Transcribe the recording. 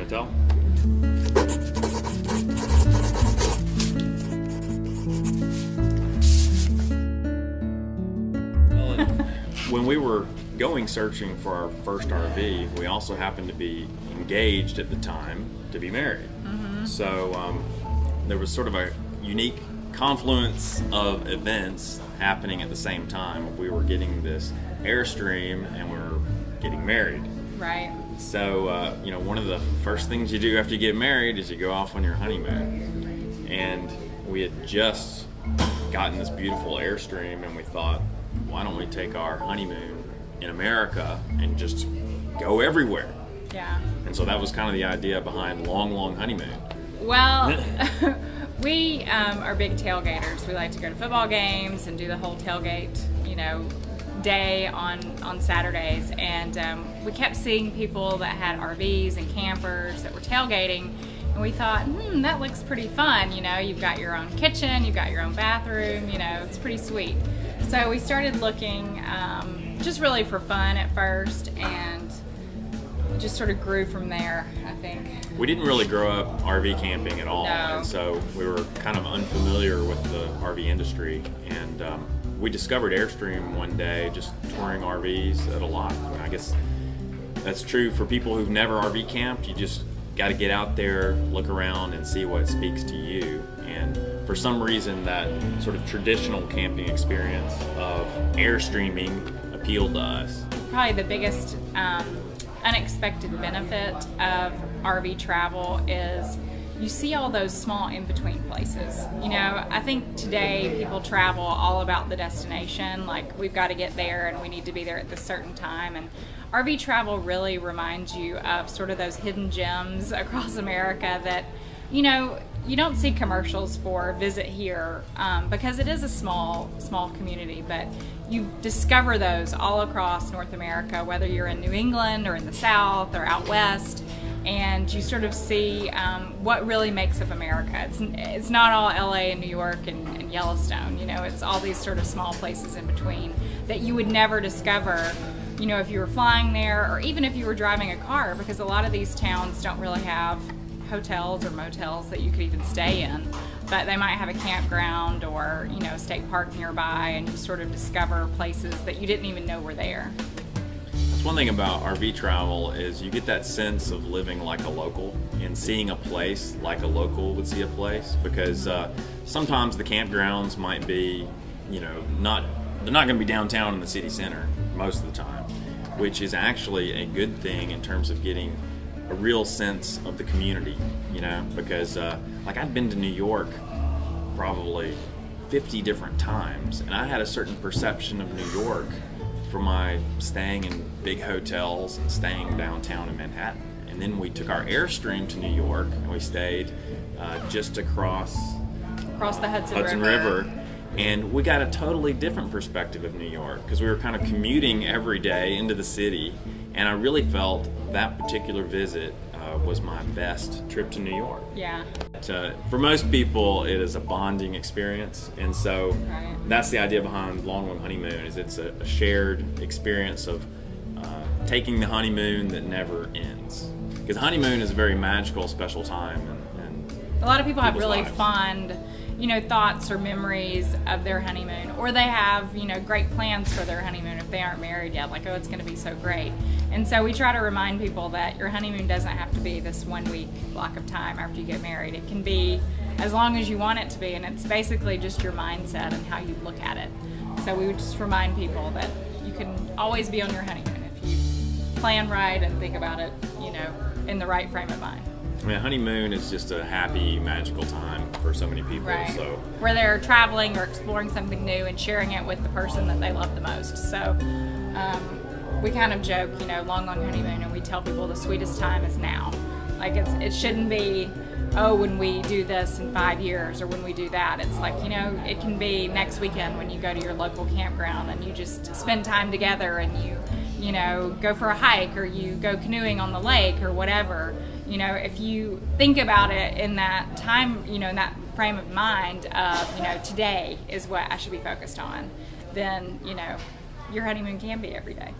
tell? Well, when we were going searching for our first RV, we also happened to be engaged at the time to be married. So there was sort of a unique confluence of events happening at the same time. We were getting this Airstream and we were getting married. Right. So, you know, one of the first things you do after you get married is you go off on your honeymoon. And we had just gotten this beautiful Airstream and we thought, why don't we take our honeymoon in America and just go everywhere? Yeah. And so that was kind of the idea behind Long, Long Honeymoon. Well, we are big tailgaters. We like to go to football games and do the whole tailgate, you know, day on Saturdays. And we kept seeing people that had RVs and campers that were tailgating. And we thought, that looks pretty fun. You know, you've got your own kitchen, you've got your own bathroom, you know, it's pretty sweet. So we started looking just really for fun at first, and just sort of grew from there, I think. We didn't really grow up RV camping at all, No. and so we were kind of unfamiliar with the RV industry. And we discovered Airstream one day just touring RVs at a lot. I guess that's true for people who've never RV camped. You just got to get out there, look around, and see what speaks to you. And for some reason, that sort of traditional camping experience of Airstreaming appealed to us. Probably the biggest unexpected benefit of RV travel is you see all those small in-between places. You know, I think today people travel all about the destination, like we've got to get there and we need to be there at this certain time. And RV travel really reminds you of sort of those hidden gems across America that, you know, you don't see commercials for visit here because it is a small community, but you discover those all across North America, whether you're in New England or in the South or out West, and you sort of see what really makes up America. It's not all LA and New York and Yellowstone, you know, it's all these sort of small places in between that you would never discover, you know, if you were flying there or even if you were driving a car, because a lot of these towns don't really have hotels or motels that you could even stay in, but they might have a campground or, you know, a state park nearby, and you sort of discover places that you didn't even know were there. That's one thing about RV travel is you get that sense of living like a local and seeing a place like a local would see a place, because sometimes the campgrounds might be, you know, they're not going to be downtown in the city center most of the time, which is actually a good thing in terms of getting a real sense of the community, you know, because like I'd been to New York probably 50 different times, and I had a certain perception of New York from my staying in big hotels and staying downtown in Manhattan. And then we took our Airstream to New York and we stayed just across the Hudson River. And we got a totally different perspective of New York because we were kind of commuting every day into the city, and I really felt that particular visit was my best trip to New York. Yeah. But, for most people, it is a bonding experience, and so that's the idea behind Long, Long Honeymoon. Is it's a shared experience of taking the honeymoon that never ends. Because honeymoon is a very magical, special time, and a lot of people have really lives. fond, you know, thoughts or memories of their honeymoon, or they have, you know, great plans for their honeymoon if they aren't married yet, like, oh, it's going to be so great. And so we try to remind people that your honeymoon doesn't have to be this 1 week block of time after you get married. It can be as long as you want it to be, and it's basically just your mindset and how you look at it. So we would just remind people that you can always be on your honeymoon if you plan right and think about it, you know, in the right frame of mind. I mean, honeymoon is just a happy, magical time for so many people. Right. So where they're traveling or exploring something new and sharing it with the person that they love the most. So we kind of joke, you know, Long, Long Honeymoon, and we tell people the sweetest time is now. Like it shouldn't be, oh, when we do this in 5 years or when we do that. It's like, you know, it can be next weekend when you go to your local campground and you just spend time together and you know, go for a hike or you go canoeing on the lake or whatever. You know, if you think about it in that time, you know, in that frame of mind of, you know, today is what I should be focused on, then, you know, your honeymoon can be every day.